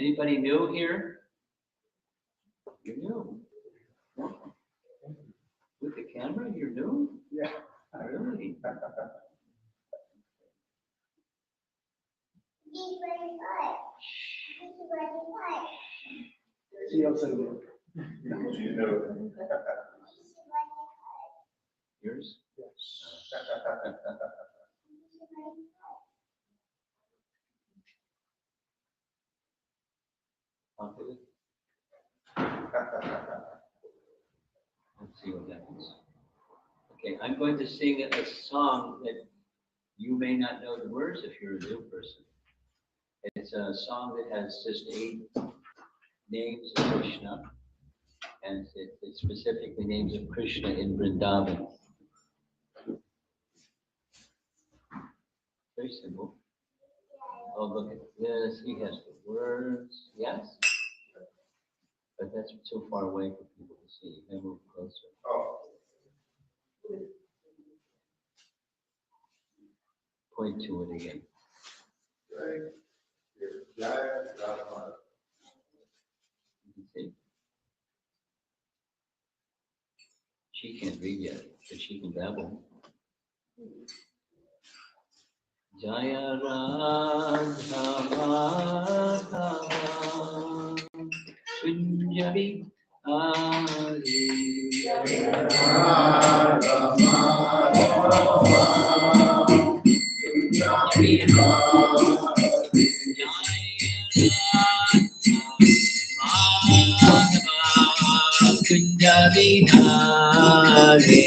Anybody new here? You're new. With the camera, you're new? Yeah. Really? She also did. Yours? Popular? Let's see what happens. Okay, I'm going to sing a song that you may not know the words if you're a new person. It's a song that has just 8 names of Krishna, and it specifically names of Krishna in Vrindavan. Very simple. Oh, look at this. He has the words. Yes? But that's too far away for people to see. You can move closer. Point to it again. You can see? She can't read yet, but she can babble. Jaya Radha Madhava Kunjabi Hari Jaya Radha Madhava Kunjabi Hari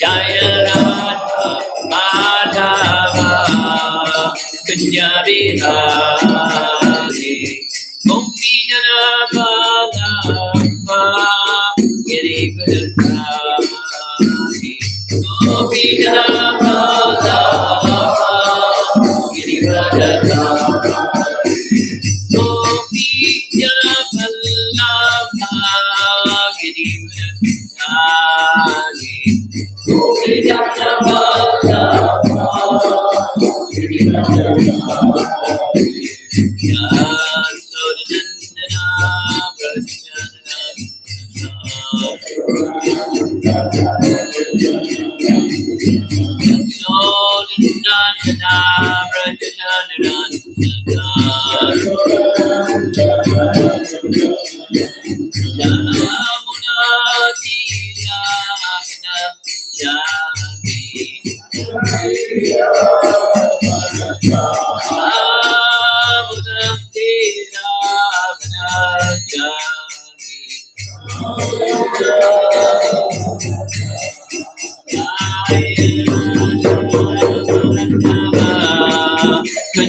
Jaya Radha Madhava Kunjabi Hari Gopi Jana Bala Giri Giri Gopi Jana Bala Giri Gopi Jana Bala Giri Gopi Jana Bala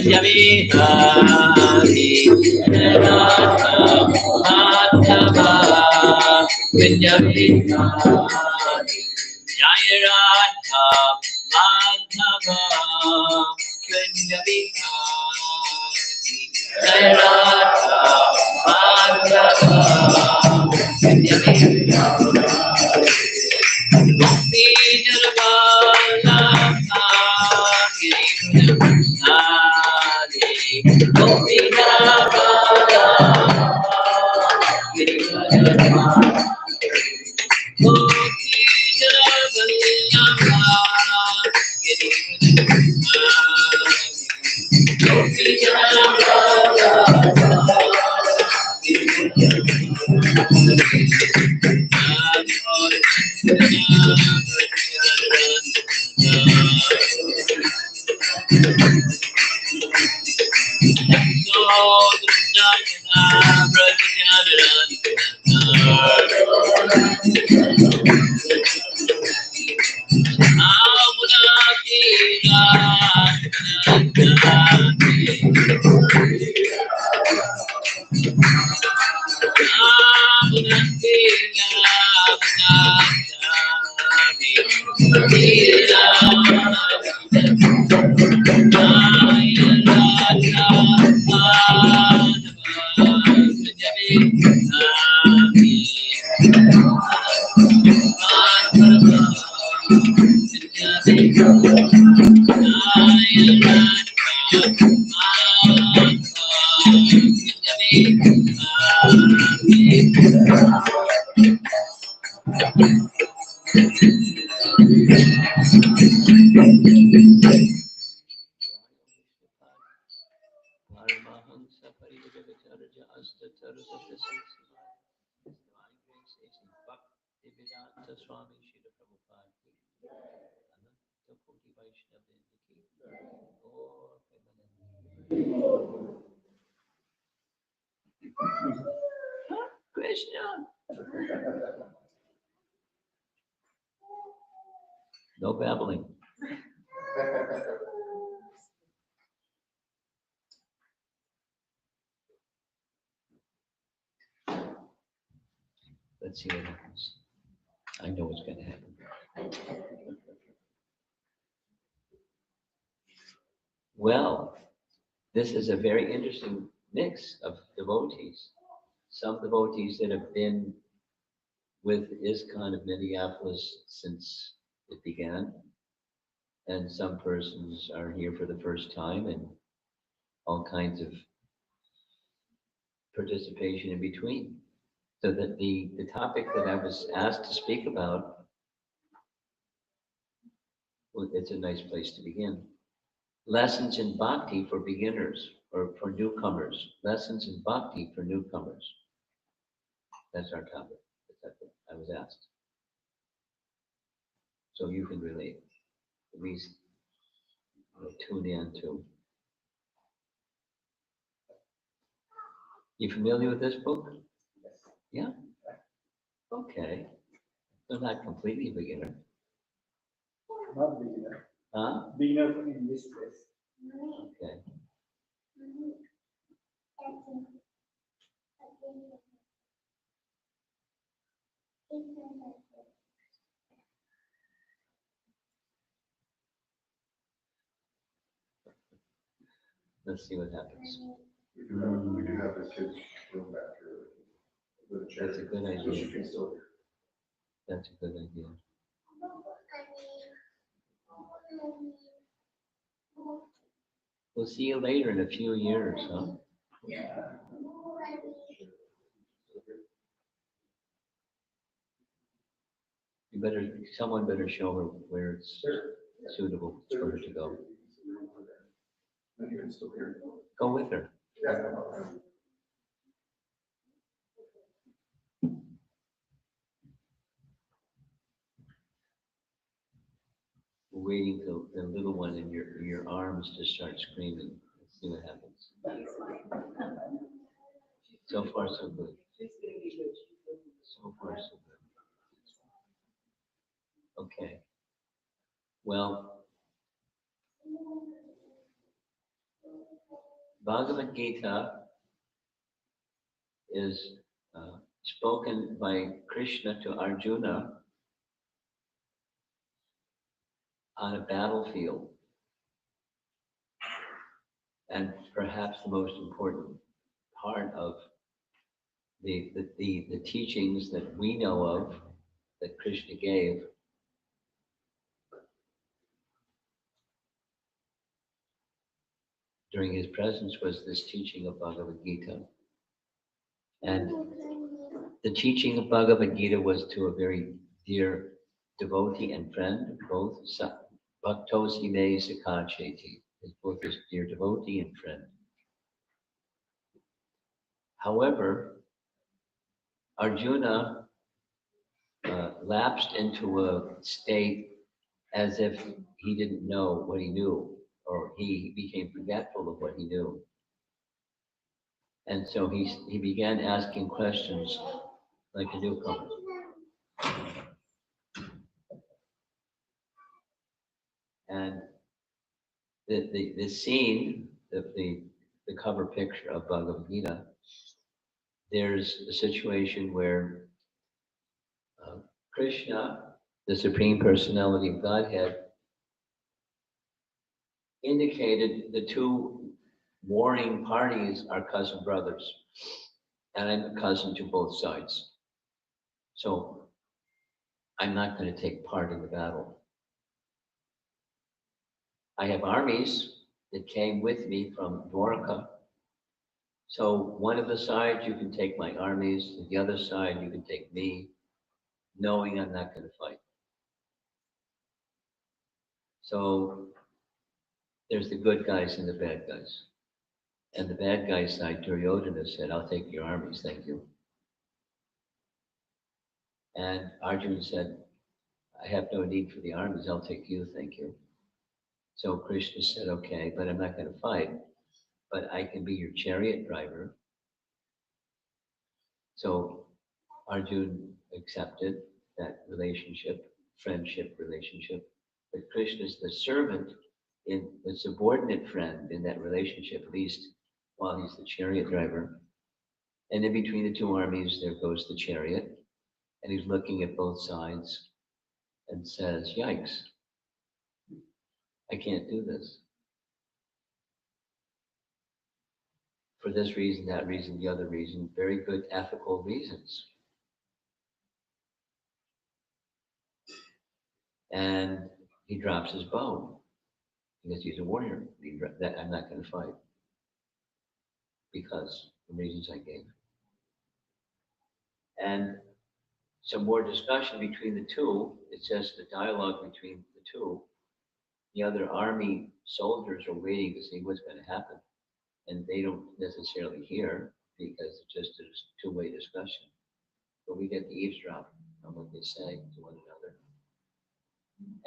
Kunjabi Hari Radha Madhava Kunjabi Hari Jaya Radha Madhava Kunjabi Hari Jaya Radha Madhava Kunjabi Gopi Jana Gopi Jana Giri Gopi Jana Giri Gopi Jana Vedanta Swami Srila Prabhupada ki, Ananta Koti Vaishnava ki, Gaur Premanandi. Krishna. No babbling. Let's see what happens. I know what's going to happen. Well, this is a very interesting mix of devotees. Some devotees that have been with Iskcon of Minneapolis since it began, and some persons are here for the first time, and all kinds of participation in between. So that the topic that I was asked to speak about, well, it's a nice place to begin. Lessons in Bhakti for beginners or for newcomers. Lessons in Bhakti for newcomers. That's our topic. That's what I was asked. So you can relate. At least tune in to. You familiar with this book? Yeah? Okay. So not completely beginner. Not beginner. Huh? Beginner in this place. Okay. Let's see what happens. We do have the kids' room back here. With a chair. That's a good So idea. she can still hear. That's a good idea. We'll see you later in a few years, huh? You better, someone better show her where it's suitable for her to go. And you can still hear. Go with her. Yeah. We're waiting till the little one in your arms to start screaming. Let's see what happens. So far, so good. So far, so good. Okay. Well, Bhagavad Gita is spoken by Krishna to Arjuna on a battlefield. And perhaps the most important part of the teachings that we know of that Krishna gave during his presence was this teaching of Bhagavad Gita. And the teaching of Bhagavad Gita was to a very dear devotee and friend, both Bhaktos Hime Sakacheti, is both his dear devotee and friend. However, Arjuna lapsed into a state as if he didn't know what he knew, or he became forgetful of what he knew. And so he began asking questions like a newcomer. And the scene, the cover picture of Bhagavad Gita, there's a situation where Krishna, the Supreme Personality of Godhead, indicated the two warring parties are cousin brothers, and I'm a cousin to both sides. So I'm not going to take part in the battle. I have armies that came with me from Dwarka. So one of the sides, you can take my armies, and the other side, you can take me, knowing I'm not going to fight. So there's the good guys and the bad guys. And the bad guy side, Duryodhana said, I'll take your armies, thank you. And Arjuna said, I have no need for the armies, I'll take you, thank you. So Krishna said, okay, but I'm not going to fight, but I can be your chariot driver. So Arjuna accepted that relationship, friendship relationship. But Krishna is the servant, in the subordinate friend in that relationship, at least while he's the chariot driver. And in between the two armies, there goes the chariot, and he's looking at both sides and says, yikes, I can't do this. For this reason, that reason, the other reason, very good ethical reasons. And he drops his bow because he's a warrior. That I'm not going to fight because the reasons I gave. And some more discussion between the two. It says the dialogue between the two. The other army soldiers are waiting to see what's going to happen. And they don't necessarily hear because it's just a two-way discussion. But we get the eavesdrop on what they say to one another.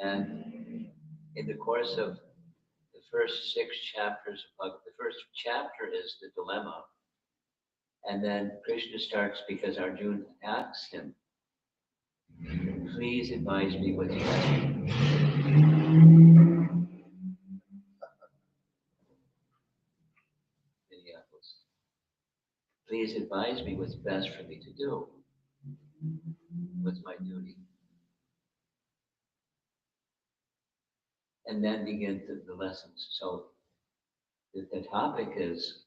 And in the course of the first 6 chapters, the first chapter is the dilemma. And then Krishna starts because Arjuna asks him, please advise me what's best. Minneapolis. Please advise me what's best for me to do. What's my duty? And then begin the lessons. So the topic is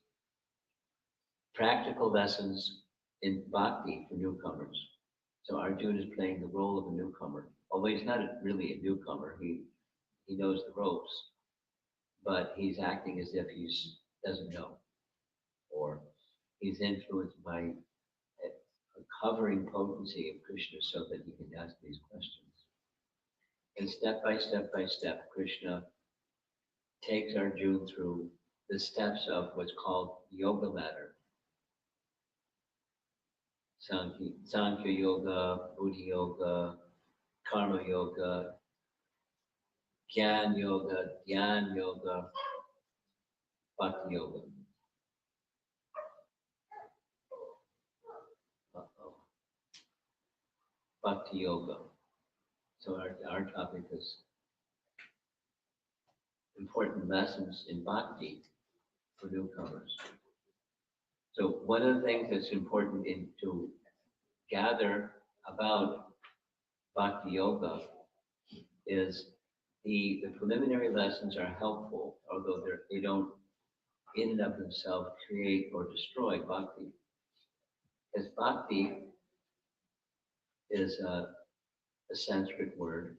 practical lessons in bhakti for newcomers. So Arjuna is playing the role of a newcomer, although he's not really a newcomer. He knows the ropes, but he's acting as if he doesn't know, or he's influenced by a covering potency of Krishna so that he can ask these questions. And step by step by step, Krishna takes Arjuna through the steps of what's called yoga ladder. Sankhya yoga, Buddhi yoga, Karma yoga, Jnana yoga, Dhyan yoga, Bhakti yoga. Uh-oh. Bhakti yoga. So our topic is important lessons in bhakti for newcomers. So one of the things that's important to gather about bhakti yoga is the preliminary lessons are helpful, although they don't in and of themselves create or destroy bhakti. Because bhakti is a Sanskrit word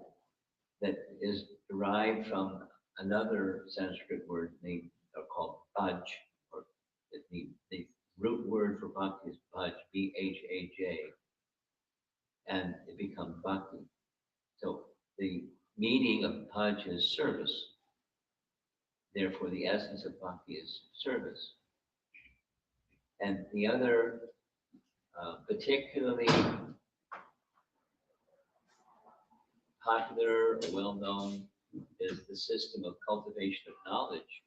that is derived from another Sanskrit word named or called bhaj, or the root word for bhakti is bhaj, B-H-A-J, and it becomes bhakti. So the meaning of bhaj is service. Therefore, the essence of bhakti is service. And the other particularly popular or well-known is the system of cultivation of knowledge,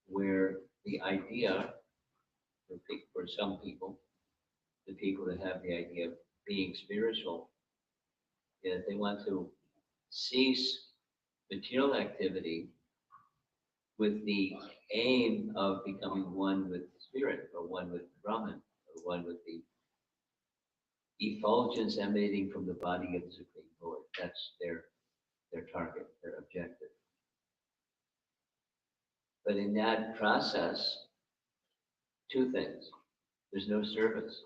where the idea, for some people, the people that have the idea of being spiritual, is they want to cease material activity with the aim of becoming one with spirit, or one with Brahman, or one with the effulgence emanating from the body of the Supreme Lord. That's their target, their objective. But in that process, 2 things. There's no service,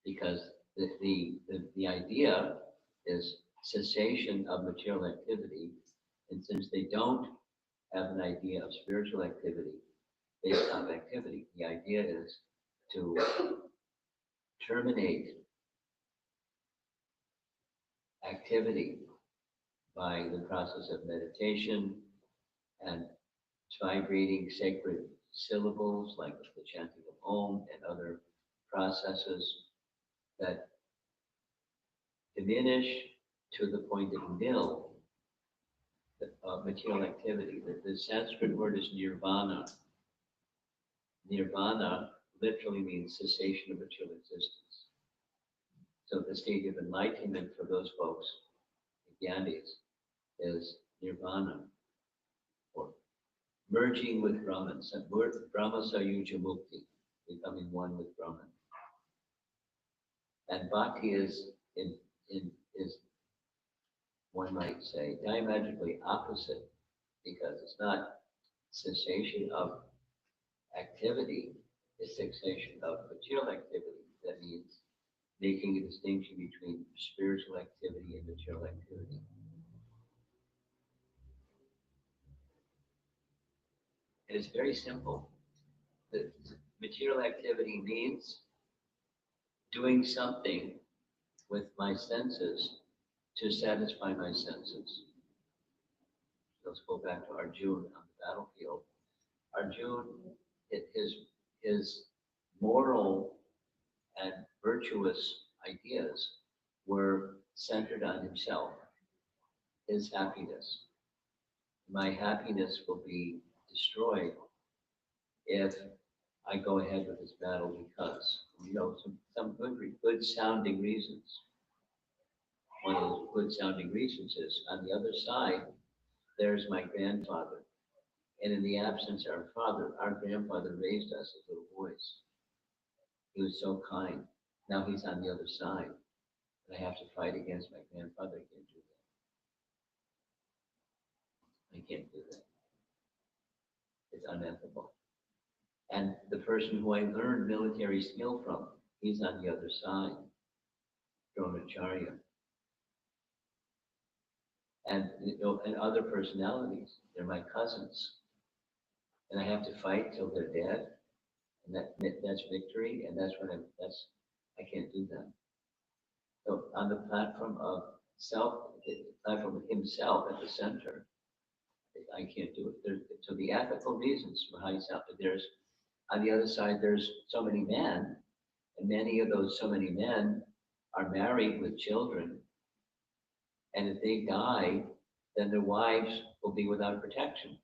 because the idea is cessation of material activity, and since they don't have an idea of spiritual activity based on activity, the idea is to terminate activity by the process of meditation and vibrating sacred syllables like the chanting of Om and other processes that diminish to the point of nil material activity. The Sanskrit word is nirvana. Nirvana literally means cessation of material existence. So the state of enlightenment for those folks, the Gandhis, is nirvana, or merging with Brahman. Brahma Sayuja Mukti, becoming one with Brahman. And bhakti is one might say diametrically opposite, because it's not cessation of activity, it's cessation of material activity. That means making a distinction between spiritual activity and material activity. And it's very simple. The material activity means doing something with my senses to satisfy my senses. Let's go back to Arjuna on the battlefield. Arjuna, his moral and virtuous ideas were centered on himself, his happiness. My happiness will be destroyed if I go ahead with this battle because, some good sounding reasons. One of those good sounding reasons is, on the other side, there's my grandfather. And in the absence of our grandfather raised us as little boys. He was so kind. Now he's on the other side. And I have to fight against my grandfather. I can't do that. I can't do that. It's unethical. And the person who I learned military skill from, he's on the other side. Dronacharya. And other personalities, they're my cousins. And I have to fight till they're dead. And that's victory, and I can't do that. So on the platform of the platform of himself at the center, I can't do it. So the ethical reasons for how there's, on the other side, there's so many men, and many of those so many men are married with children, and if they die, then their wives will be without protection.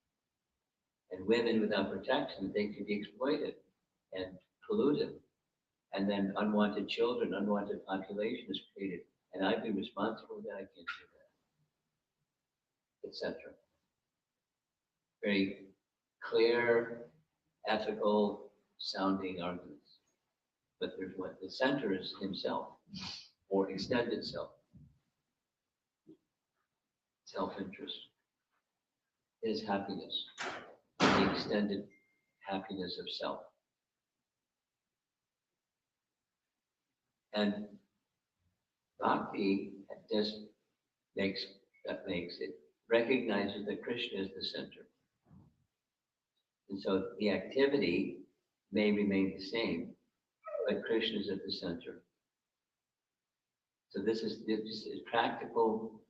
And women without protection, they could be exploited and polluted. And then unwanted children, unwanted population is created. And I'd be responsible for that. I can't do that, etc. Very clear, ethical sounding arguments. But there's what the center is himself, or extended self. Self-interest is happiness, the extended happiness of self. And bhakti just makes it, recognizes that Krishna is the center. And so the activity may remain the same, but Krishna is at the center. So this is practical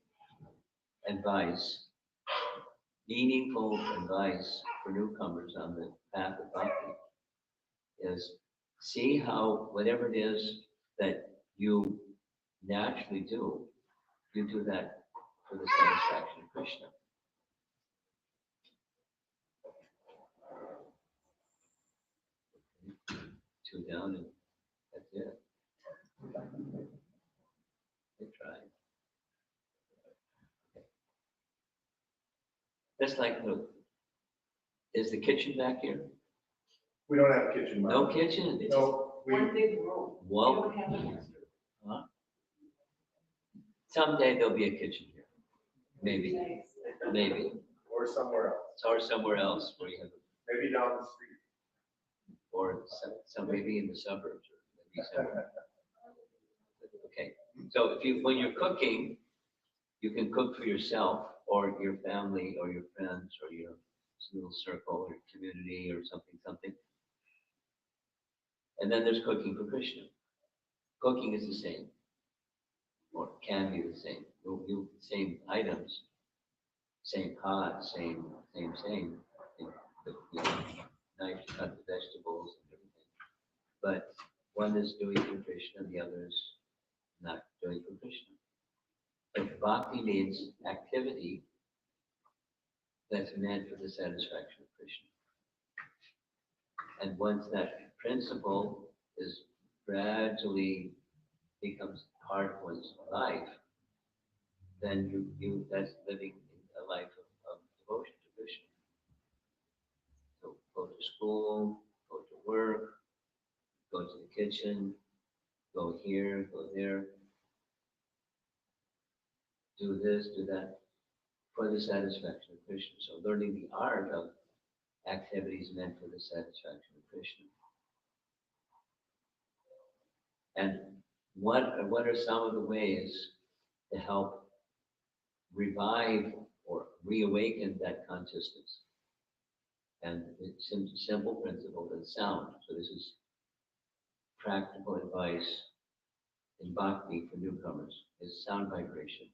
advice, meaningful advice for newcomers on the path of bhakti, is see how whatever it is that you naturally do, you do that for the satisfaction of Krishna. Two down and that's it. Good try. That's like, look, is the kitchen back here? We don't have a kitchen. No kitchen? It's No, One big room. Well, We don't have an extra. huh? Someday there'll be a kitchen here. Maybe, Nice. maybe. or somewhere else, Or somewhere else where you have, maybe down the street. or some maybe in the suburbs or maybe somewhere. Okay, so when you're cooking, you can cook for yourself or your family or your friends or your little circle or community or something. And then there's cooking for Krishna. Cooking is the same, or can be the same. Same items, same pot, same. Knife to cut the vegetables and everything. But one is doing for Krishna, the other is not doing for Krishna. bhakti means activity that's meant for the satisfaction of Krishna. And once that principle is gradually becomes part of one's life, then that's living a life of devotion to Krishna. So go to school, go to work, go to the kitchen, go here, go there, do this, do that, for the satisfaction of Krishna. So learning the art of activities meant for the satisfaction of Krishna. And what are some of the ways to help revive or reawaken that consciousness? And it's simple principle is sound. So this is practical advice in bhakti for newcomers, is sound vibration.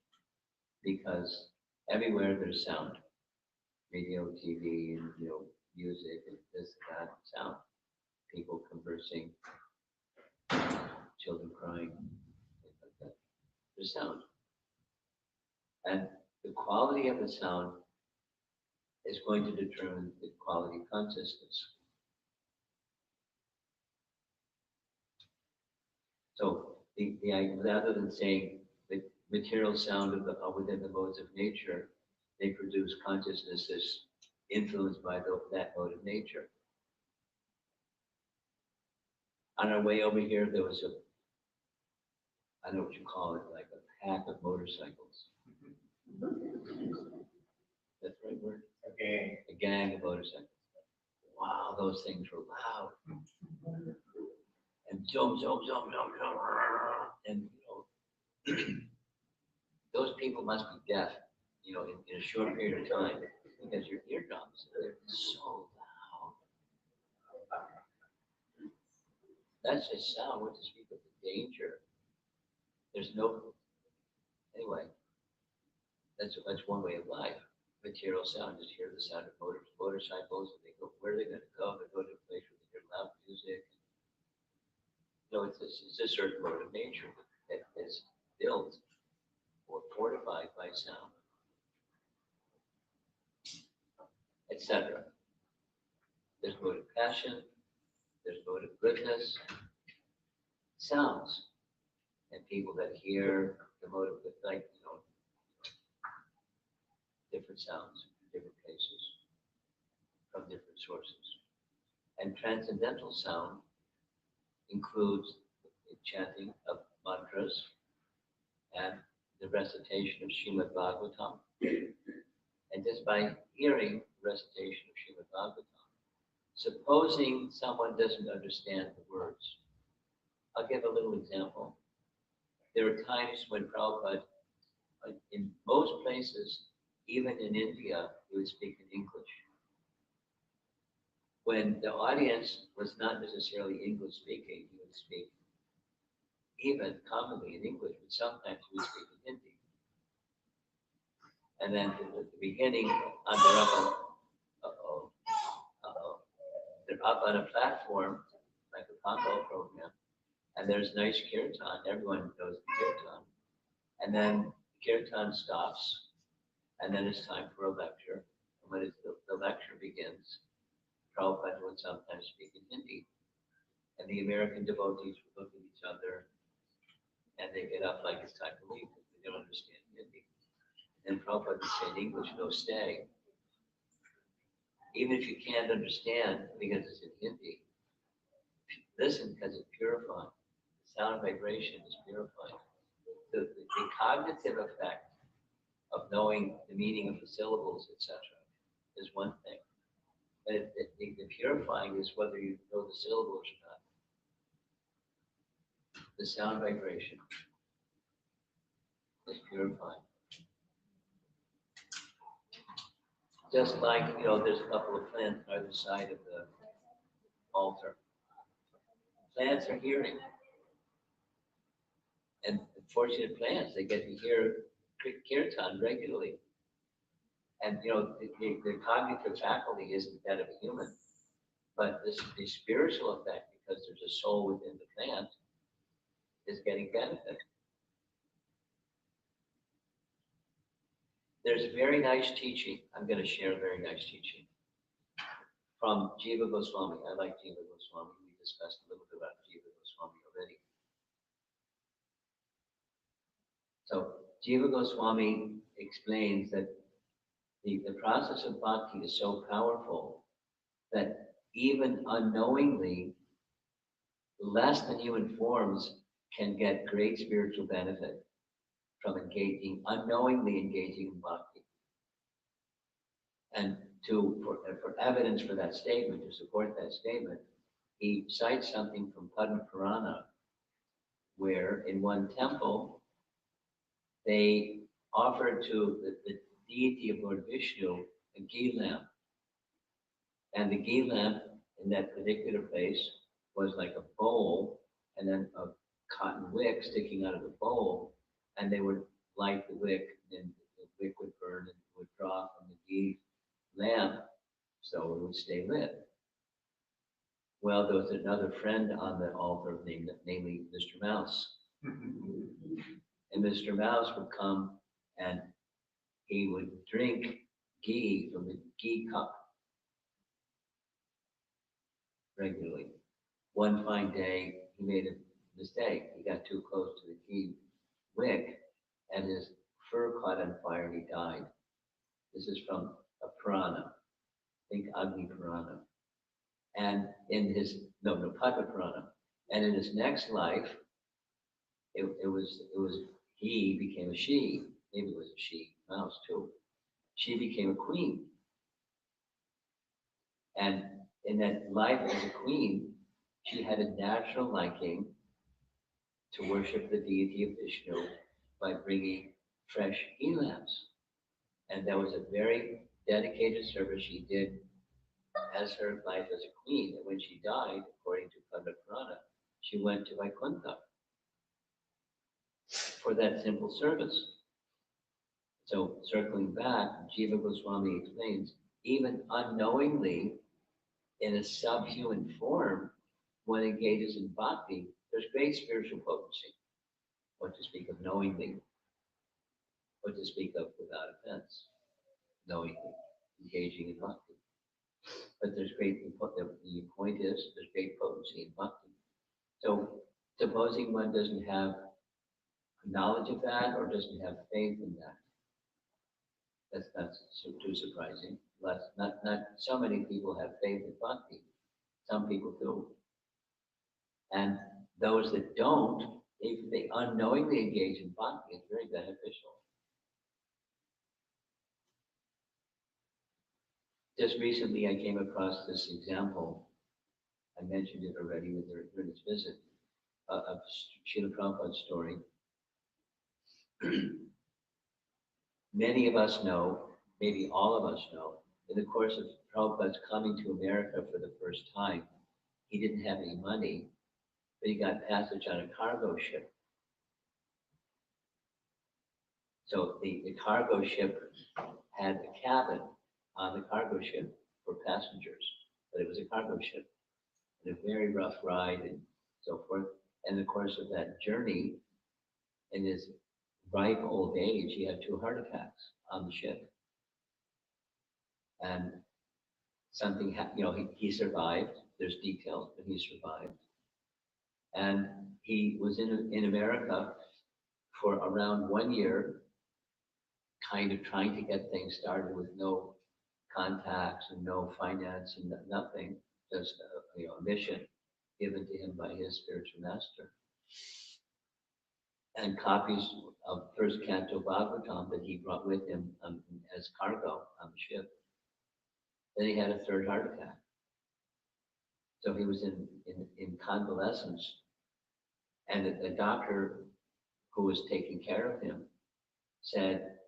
Because everywhere there's sound. Radio, TV, and music, and this, that, sound. People conversing, children crying, things like that. There's sound. And the quality of the sound is going to determine the quality of consciousness. So rather than saying the material sound within the modes of nature, they produce consciousnesses influenced by that mode of nature. On our way over here, there was I don't know what you call it, like a pack of motorcycles. That's the right word? Okay. A gang of motorcycles. Wow, those things were loud. And zoom, zoom, zoom, zoom, zoom. And those people must be deaf, in a short period of time, because your eardrums, they're so loud. That's just sound. What to speak of the danger? There's anyway, that's one way of life. Material sound, just hear the sound of motorcycles, and they go, where are they going to go? They go to a place where they hear loud music. It's a certain mode of nature that is built or fortified by sound, etc. There's mode of passion, there's mode of goodness, sounds, and people that hear the mode of different sounds from different places, from different sources. And transcendental sound includes the chanting of mantras and the recitation of Srimad Bhagavatam. And just by hearing the recitation of Srimad Bhagavatam, supposing someone doesn't understand the words, I'll give a little example. There are times when Prabhupada, in most places, even in India, he would speak in English. When the audience was not necessarily English speaking, he would speak even commonly in English, but sometimes he would speak in Hindi. And then at the beginning, they're up on a platform, like a Congo program, and there's nice kirtan, everyone knows the kirtan. And then kirtan stops, and then it's time for a lecture. And when the lecture begins, Prabhupada would sometimes speak in Hindi. And the American devotees would look at each other, and they get up like it's time to leave because they don't understand Hindi. And Prabhupada would say in English, no, stay. Even if you can't understand because it's in Hindi, listen because it's purifying. The sound vibration is purifying. The cognitive effect of knowing the meaning of the syllables, etc., is one thing. But the purifying is whether you know the syllables or not. The sound vibration is purifying. Just like, there's a couple of plants on either side of the altar. Plants are hearing. And fortunate plants, they get to hear kirtan regularly. And, the cognitive faculty isn't that of a human. But the spiritual effect, because there's a soul within the plant, is getting benefit. There's very nice teaching. I'm going to share a very nice teaching from Jiva Goswami. I like Jiva Goswami. We discussed a little bit about Jiva Goswami already. So Jiva Goswami explains that the process of bhakti is so powerful that even unknowingly, less than human forms can get great spiritual benefit from unknowingly engaging in bhakti. And for evidence for that statement, to support that statement, he cites something from Padma Purana, where in one temple, they offered to the deity of Lord Vishnu a ghee lamp. And the ghee lamp in that particular place was like a bowl and then a cotton wick sticking out of the bowl, and they would light the wick, and the wick would burn and it would draw from the ghee lamp so it would stay lit. Well, there was another friend on the altar namely Mr. Mouse. And Mr. Mouse would come and he would drink ghee from the ghee cup regularly. One fine day, he made a mistake. He got too close to the ghee wick and his fur caught on fire and he died. This is from a Purana. Think Agni Purana. And in his, Padma Purana. And in his next life, he became a she. Maybe it was a she mouse too. She became a queen. And in that life as a queen, she had a natural liking to worship the deity of Vishnu by bringing fresh ghee lamps. And that was a very dedicated service she did as her life as a queen. And when she died, according to Padma Purana, she went to Vaikuntha for that simple service. So circling back, Jiva Goswami explains, even unknowingly, in a subhuman form, one engages in bhakti, there's great spiritual potency. What to speak of knowingly, what to speak of without offense, knowingly, engaging in bhakti. But there's the point is, there's great potency in bhakti. So supposing one doesn't have knowledge of that or doesn't have faith in that, that's not too surprising. Not so many people have faith in bhakti. Some people do. And those that don't, if they unknowingly engage in bhakti, it's very beneficial. Just recently, I came across this example. I mentioned it already during this visit, of Srila Prabhupada's story. Many of us know, maybe all of us know, in the course of Prabhupada's coming to America for the first time, he didn't have any money, but he got passage on a cargo ship. So the cargo ship had a cabin on the cargo ship for passengers, but it was a cargo ship. And a very rough ride and so forth. And in the course of that journey, in his ripe old age, he had 2 heart attacks on the ship. And something happened, he survived. There's details, but he survived. And he was in America for around 1 year, kind of trying to get things started with no contacts and no finance and nothing, just a mission given to him by his spiritual master. And copies of first canto Bhagavatam that he brought with him as cargo on the ship. Then he had a 3rd heart attack. So he was in convalescence. And the doctor who was taking care of him said,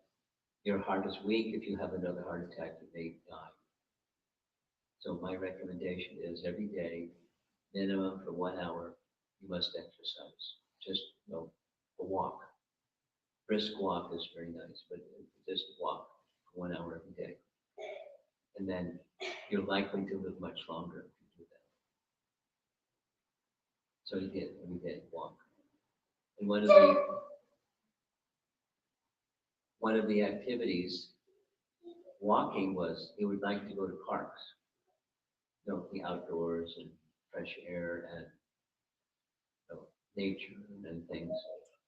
your heart is weak. If you have another heart attack, you may die. So my recommendation is every day, minimum for 1 hour, you must exercise. Just a walk. Brisk walk is very nice, but just walk for 1 hour every day. And then you're likely to live much longer if you do that. So he did every day walk. And one one of the activities, walking, was he would like to go to parks, the outdoors and fresh air and nature and things.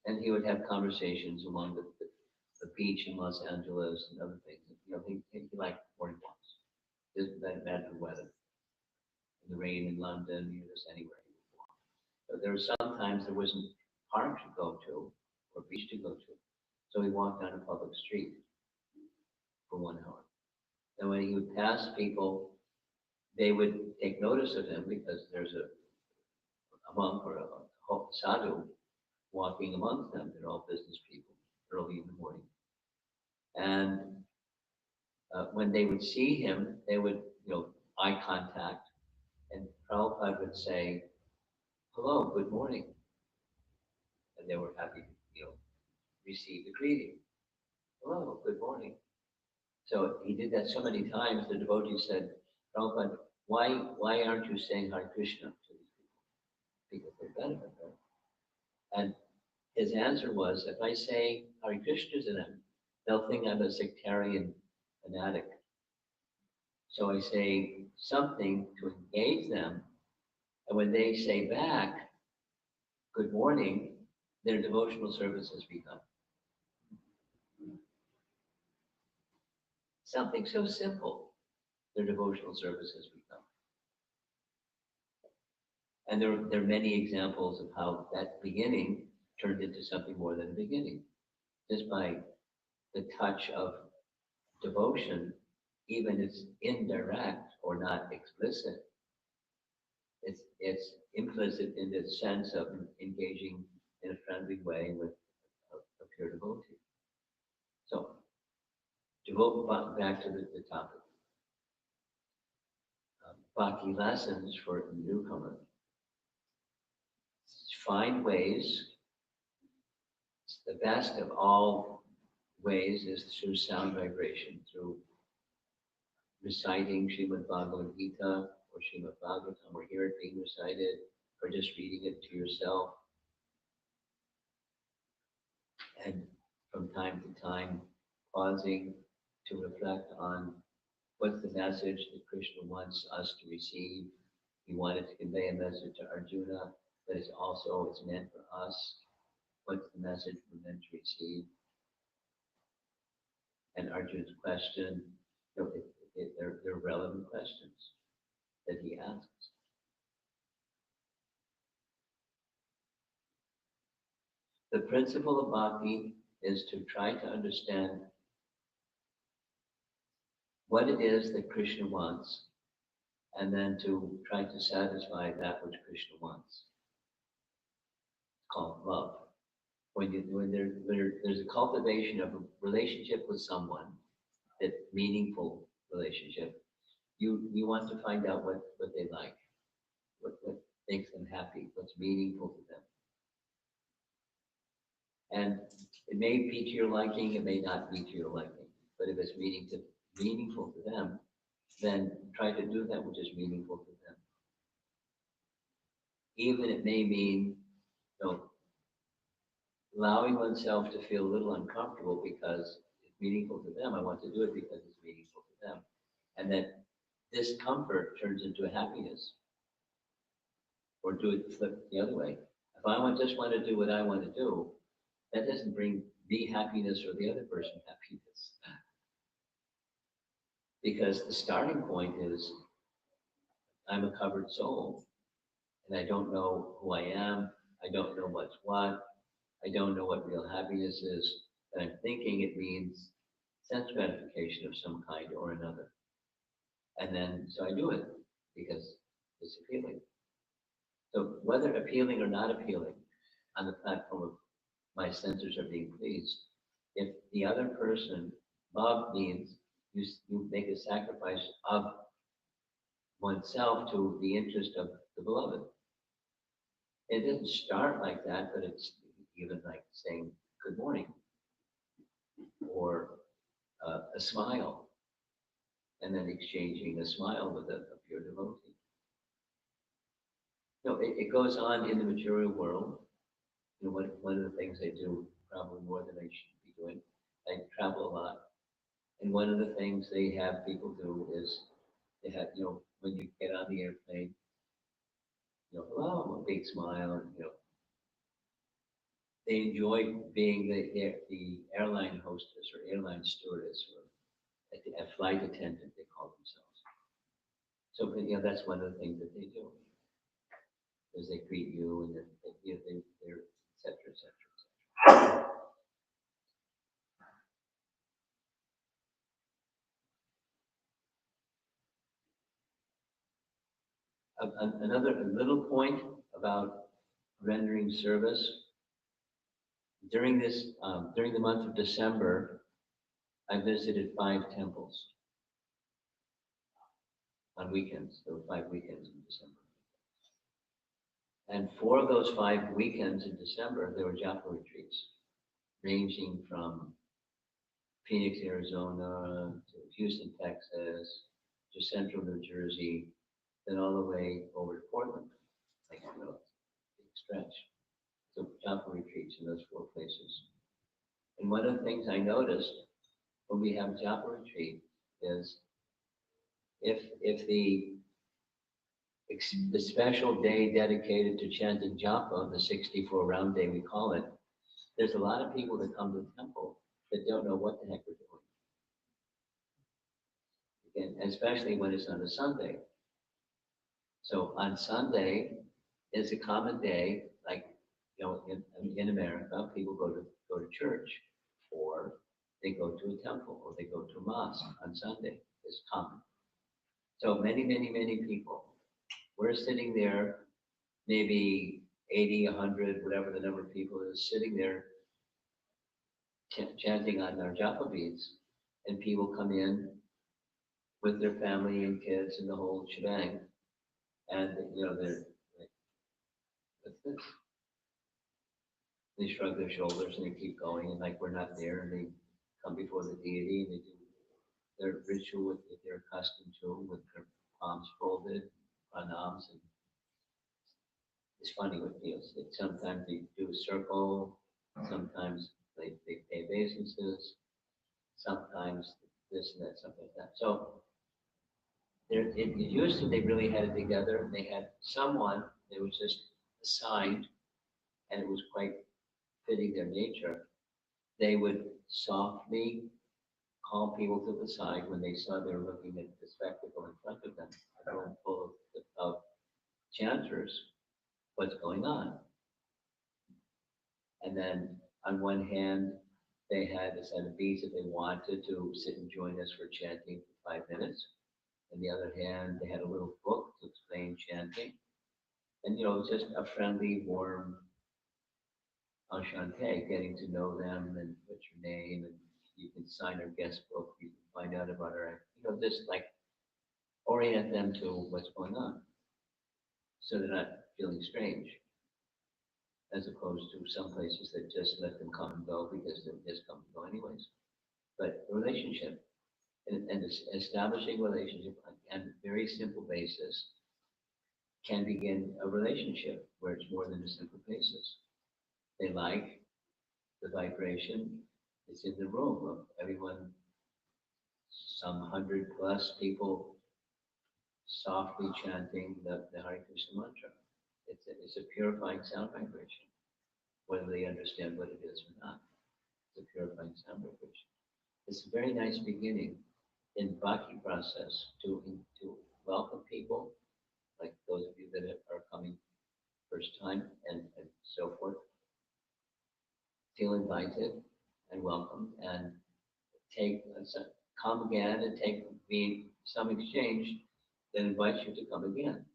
And he would have conversations along the beach in Los Angeles and other things. He liked morning walks. Doesn't matter the weather. In the rain in London, just anywhere he would walk. But there were sometimes there wasn't park to go to or beach to go to. So he walked down a public street for 1 hour. And when he would pass people, they would take notice of him because there's a monk or a sadhu walking amongst them. They're all business people early in the morning. And when they would see him, they would, eye contact. And Prabhupada would say, hello, good morning. And they were happy to, receive the greeting. Hello, good morning. So he did that so many times, the devotee said, Prabhupada, why aren't you saying Hare Krishna to these people? Because they benefit, right? And his answer was, if I say Hare Krishna to them, they'll think I'm a sectarian fanatic. So I say something to engage them, and when they say back, good morning, their devotional service has begun. Something so simple, their devotional service has begun. And there are many examples of how that beginning turned into something more than a beginning. Just by the touch of devotion, even if it's indirect or not explicit, it's implicit in the sense of engaging in a friendly way with a pure devotee. So, back to the topic. Bhakti lessons for a newcomer. Find ways. The best of all ways is through sound vibration, through reciting Srimad Bhagavad Gita or Srimad Bhagavatam, or hear it being recited, or just reading it to yourself. And from time to time, pausing to reflect on what's the message that Krishna wants us to receive. He wanted to convey a message to Arjuna, but it's meant for us. What's the message we're meant to receive? And Arjuna's question, they're relevant questions that he asks. The principle of bhakti is to try to understand what it is that Krishna wants, and then to try to satisfy that which Krishna wants. It's called love. When there's a cultivation of a relationship with someone, that meaningful relationship, you want to find out what they like, what makes them happy, what's meaningful to them. And it may be to your liking, it may not be to your liking, but if it's meaningful to them, then try to do that which is meaningful to them. Even it may mean, allowing oneself to feel a little uncomfortable because it's meaningful to them. I want to do it because it's meaningful to them. And that discomfort turns into a happiness. Or do it flip the other way. If I just want to do what I want to do, that doesn't bring me happiness or the other person happiness. Because the starting point is, I'm a covered soul, and I don't know who I am, I don't know what's what, I don't know what real happiness is, but I'm thinking it means sense gratification of some kind or another. And then, so I do it, because it's appealing. So whether appealing or not appealing, on the platform of my senses are being pleased, if the other person, love means you make a sacrifice of oneself to the interest of the beloved. It doesn't start like that, but it's even like saying good morning, or a smile, and then exchanging a smile with a pure devotee. It goes on in the material world. One of the things I do, probably more than I should be doing, I travel a lot. And one of the things they have people do is they have, when you get on the airplane, hello, a big smile, and, they enjoy being the airline hostess or airline stewardess or a flight attendant, they call themselves. So, that's one of the things that they do, is they greet you and they're et cetera, et cetera, et cetera. Another little point about rendering service. During the month of December, I visited 5 temples on weekends. There were 5 weekends in December. And 4 of those 5 weekends in December, there were japa retreats, ranging from Phoenix, Arizona, to Houston, Texas, to central New Jersey, then all the way over to Portland, like, big stretch. So japa retreats in those 4 places. And one of the things I noticed when we have japa retreat is if the special day dedicated to chanting japa, the 64 round day we call it, there's a lot of people that come to the temple that don't know what the heck we're doing. Again, especially when it's on a Sunday. So on Sunday is a common day, like, in America, people go to church, or they go to a temple, or they go to a mosque on Sunday. It's common. So many, many, many people. We're sitting there, maybe 80, 100, whatever the number of people is, sitting there chanting on our japa beads, and people come in with their family and kids and the whole shebang, and they're like, "What's this?" They shrug their shoulders and they keep going, and like we're not there, and they come before the deity and they do their ritual that they're accustomed to, with their palms folded, pranams, and it's funny what feels. Sometimes they do a circle, sometimes they pay obeisances, sometimes this and that, something like that. So it used to, they really had it together. They had someone that was just assigned, and it was quite fitting their nature. They would softly call people to the side when they saw they were looking at the spectacle in front of them, a room full of chanters. What's going on? And then on one hand, they had a set of beads that they wanted to sit and join us for chanting for 5 minutes. On the other hand, they had a little book to explain chanting. And, just a friendly, warm enchanté, getting to know them, and what's your name, and you can sign our guest book, you can find out about our, just like orient them to what's going on, so they're not feeling strange, as opposed to some places that just let them come and go because they're just come and go anyways. But a relationship, and establishing a relationship on a very simple basis can begin a relationship where it's more than a simple basis. They like the vibration. It's in the room of everyone, some 100 plus people softly chanting the Hare Krishna mantra. It's a purifying sound vibration, whether they understand what it is or not. It's a purifying sound vibration. It's a very nice beginning in bhakti process to welcome people, like those of you that are coming first time and so forth. Feel invited and welcome, and come again, and be some exchange that invites you to come again.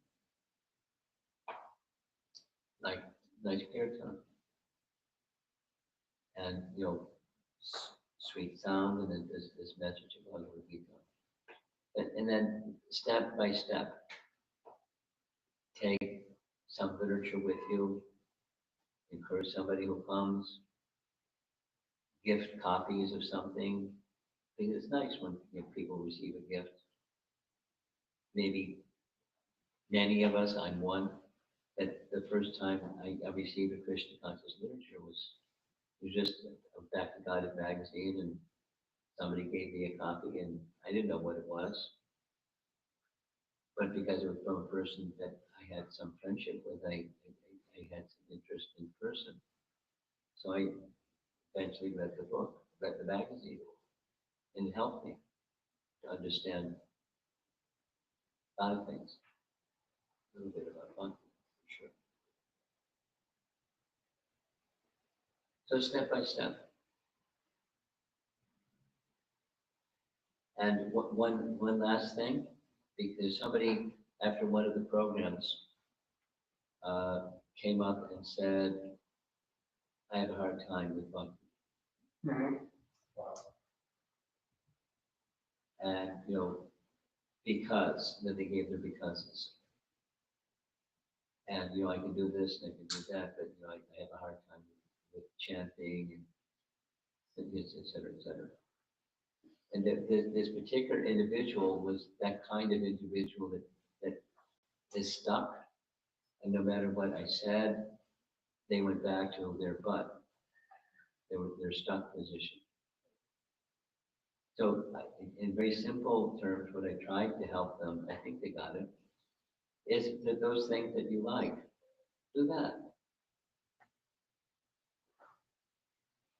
Like nice kirtan, and sweet sound, and then this message of Bhagavad Gita. And then step by step, take some literature with you, encourage somebody who comes, gift copies of something, because it's nice when people receive a gift. Maybe many of us, I'm one, that the first time I received a Krishna conscious literature was just a Back to Guided magazine, and somebody gave me a copy and I didn't know what it was. But because it was from a person that I had some friendship with, I had some interest in person. So I eventually read the book, read the magazine, and it helped me to understand a lot of things. A little bit about fun, for sure. So step by step. And one last thing, because somebody after one of the programs came up and said, I have a hard time with fun. Wow. And, you know, because, that they gave their becauses. And, you know, I can do this and I can do that, but, you know, I have a hard time with chanting and this, et cetera, et cetera. And this particular individual was that kind of individual that is stuck. And no matter what I said, they went back to their butt. Their stuck position. So in very simple terms, what I tried to help them, I think they got it, is that those things that you like, do that.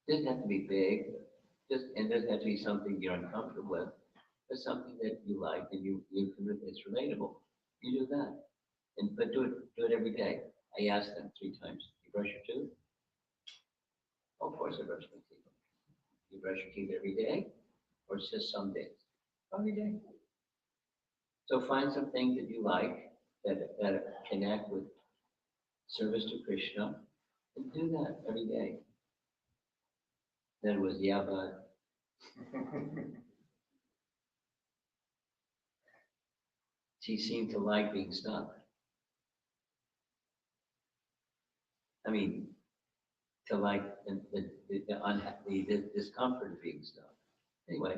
It doesn't have to be big, and it doesn't have to be something you're uncomfortable with, but something that you like and you can, it's relatable. You do that. But do it every day. I asked them 3 times, you brush your teeth? Oh, of course I brush my teeth. You brush your teeth every day? Or it's just some days? Every day. So find some things that you like that connect with service to Krishna and do that every day. Then it was, yeah, but she seemed to like being stuck. I mean, to like the discomfort of being stuck. Anyway,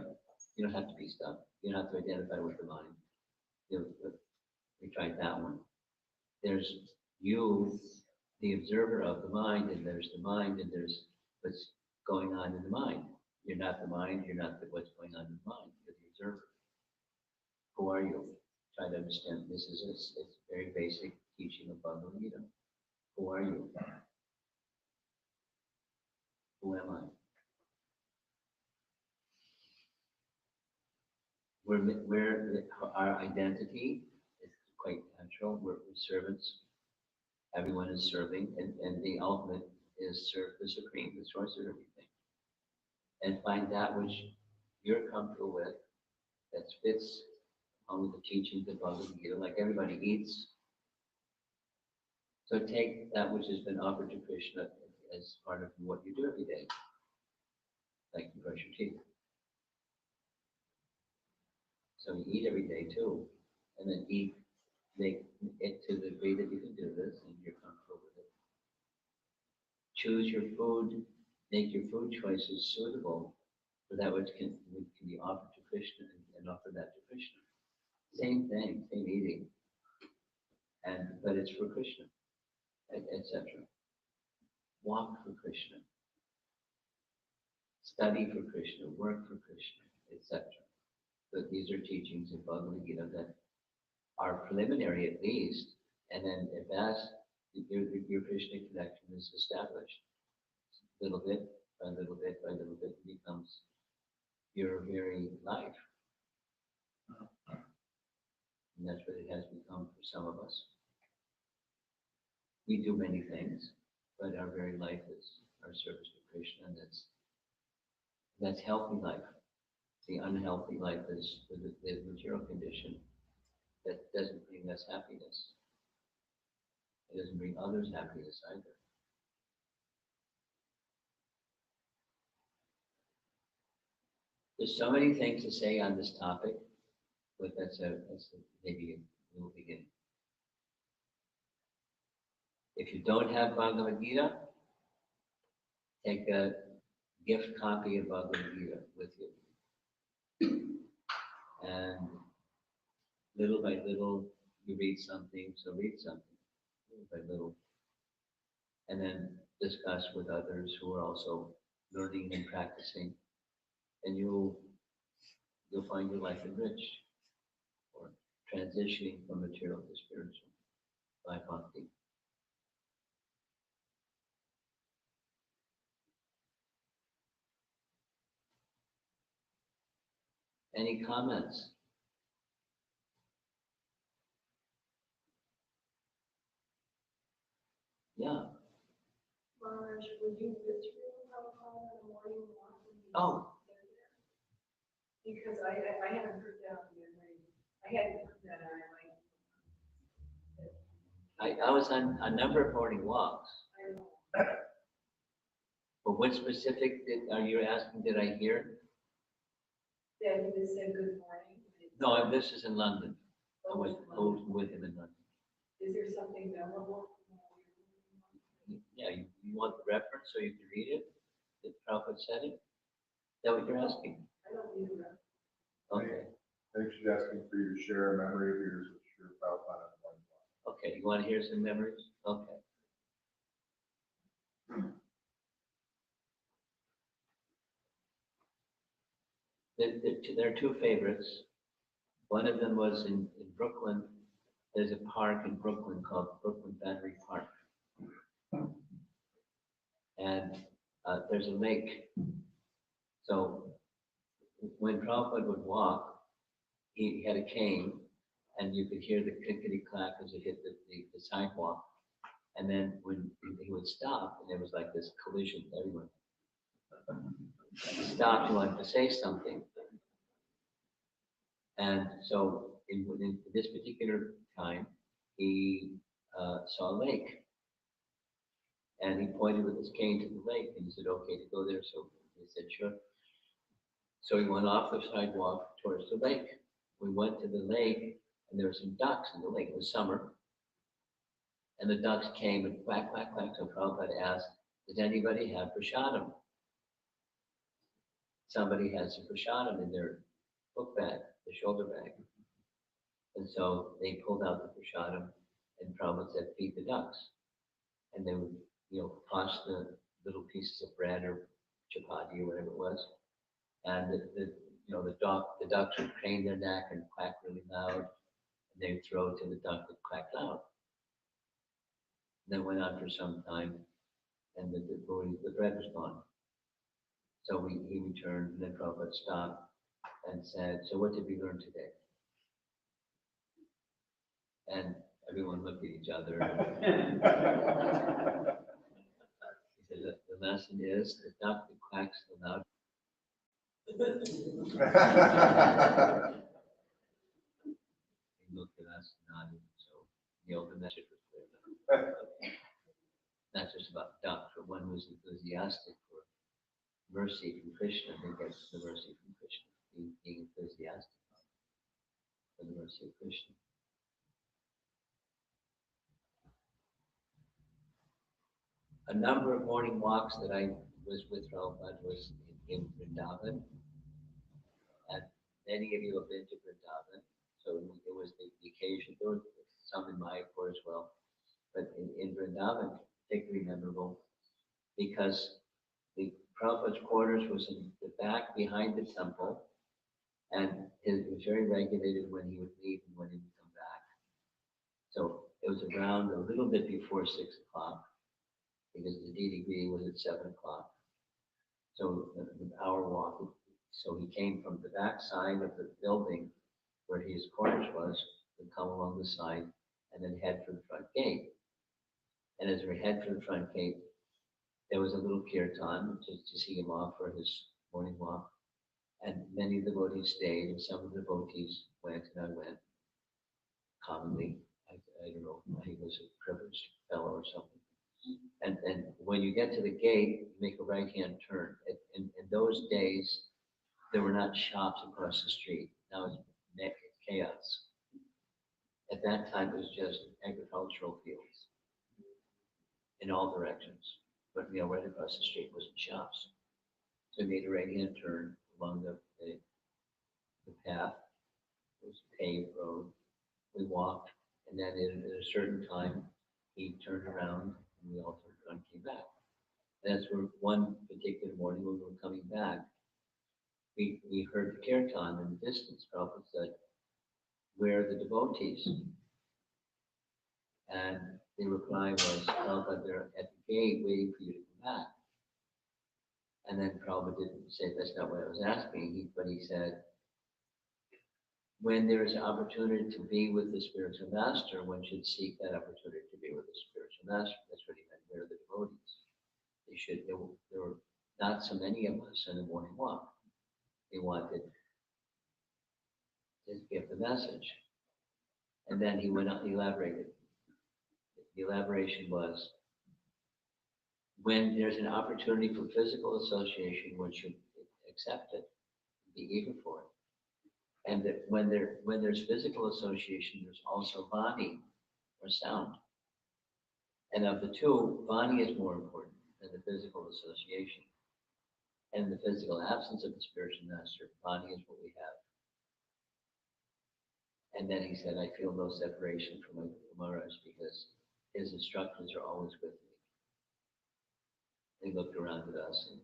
you don't have to be stuck. You don't have to identify with the mind. We tried that one. There's you, the observer of the mind, and there's the mind, and there's what's going on in the mind. You're not the mind, you're not what's going on in the mind, you're the observer. Who are you? Try to understand. This is it's very basic teaching of Bhagavad Gita. Who are you? Who am I? Our identity is quite natural. We're servants. Everyone is serving, and the ultimate is serve the supreme, the source of everything. And find that which you're comfortable with, that fits on with the teachings of Bhagavad Gita, like everybody eats. So take that which has been offered to Krishna as part of what you do every day, like you brush your teeth. So you eat every day too, and then make it to the degree that you can do this and you're comfortable with it. Choose your food, make your food choices suitable for that which can be offered to Krishna and offer that to Krishna. Same thing, same eating, but it's for Krishna, etc. Walk for Krishna, study for Krishna, work for Krishna, etc. But these are teachings in Bhagavad Gita that are preliminary at least, and then at best, your Krishna connection is established. Little bit by little bit by little bit becomes your very life. And that's what it has become for some of us. We do many things, but our very life is our service to Krishna, and that's healthy life. The unhealthy life is the material condition that doesn't bring us happiness. It doesn't bring others happiness either. There's so many things to say on this topic, but that's maybe a little beginning. If you don't have Bhagavad Gita, take a gift copy of Bhagavad Gita with you. And little by little, you read something, so read something, little by little. And then discuss with others who are also learning and practicing, and you'll find your life enriched, or transitioning from material to spiritual by bhakti. Any comments? Yeah. Maharaj, were you with Romapada in the morning walk? Oh. Because I haven't heard that memory. I hadn't heard that, and I was on a number of morning walks. I know. But what specific are you asking? Did I hear? That he just said good morning. No, this is in London. I was with him in London. Is there something memorable? Yeah, you want the reference so you can read it? The Prabhupada said it? Is that what you're asking? I don't need a reference. Okay, I think she's asking for you to share a memory of yours with your Prabhupada. okay. You want to hear some memories? Okay. There are two favorites. One of them was in Brooklyn. There's a park in Brooklyn called Brooklyn Battery Park. And there's a lake. So when Prabhupada would walk, he had a cane, and you could hear the clickety-clack as it hit the sidewalk. And then when he would stop, and there was like this collision, everyone stopped, he wanted to say something. And so in this particular time, he saw a lake. And he pointed with his cane to the lake, and he said, okay, to go there. So he said, sure. So he went off the sidewalk towards the lake. We went to the lake, and there were some ducks in the lake. It was summer. And the ducks came and quack, quack, quack. So Prabhupada asked, does anybody have prasadam? Somebody had some prasadam in their book bag, the shoulder bag. And so they pulled out the prasadam, and Prabhupada said, feed the ducks. And they would, toss the little pieces of bread or chapati or whatever it was. And the ducks would crane their neck and quack really loud. And they would throw it to the duck that quacked loud. And then went on for some time, and the bread was gone. So he returned, and then Prabhupada stopped and said, so what did we learn today? And everyone looked at each other. He said, the lesson is the duck that quacks so loud. He looked at us and nodded, so the message was clear. Not just about ducks, but one who's enthusiastic for mercy from Krishna, they get the mercy from Krishna, being enthusiastic for the mercy of Krishna. A number of morning walks that I was with Prabhupada was in Vrindavan, and many of you have been to Vrindavan, so it was the occasion. There were some in Mayapur as well, but in Vrindavan, particularly memorable, because the Prabhupada's quarters was in the back behind the temple, and it was very regulated when he would leave and when he would come back. So it was around a little bit before 6 o'clock, because the DDB was at 7 o'clock. So the hour walk. So he came from the back side of the building where his quarters was, and come along the side, and then head for the front gate. And as we head for the front gate, there was a little kirtan to see him off for his morning walk. And many of the devotees stayed, and some of the devotees went, and I went commonly. I don't know, he was a privileged fellow or something. And when you get to the gate, you make a right-hand turn. In those days, there were not shops across the street. Now it's chaos. At that time, it was just agricultural fields in all directions. But right across the street was shops. So we made a right-hand turn along the path. It was a paved road. We walked, and then at a certain time, he turned around, and we all turned around and came back. And that's where one particular morning when we were coming back, we heard the kirtan in the distance. Prabhupada said, "Where are the devotees?" And the reply was, "Prabhupada, they're at the gate waiting for you to come back." And then Prabhupada didn't say that's not what I was asking, but he said, when there is an opportunity to be with the spiritual master, one should seek that opportunity to be with the spiritual master. That's what he meant. Where are the devotees? There were not so many of us in the morning walk. They wanted to give the message. And then he went on, he elaborated. The elaboration was, when there's an opportunity for physical association, one should accept it, be eager for it. And that when there's physical association, there's also vani, or sound. And of the two, vani is more important than the physical association. And the physical absence of the spiritual master, vani is what we have. And then he said, I feel no separation from my Guru Maharaj because his instructions are always with me. He looked around at us and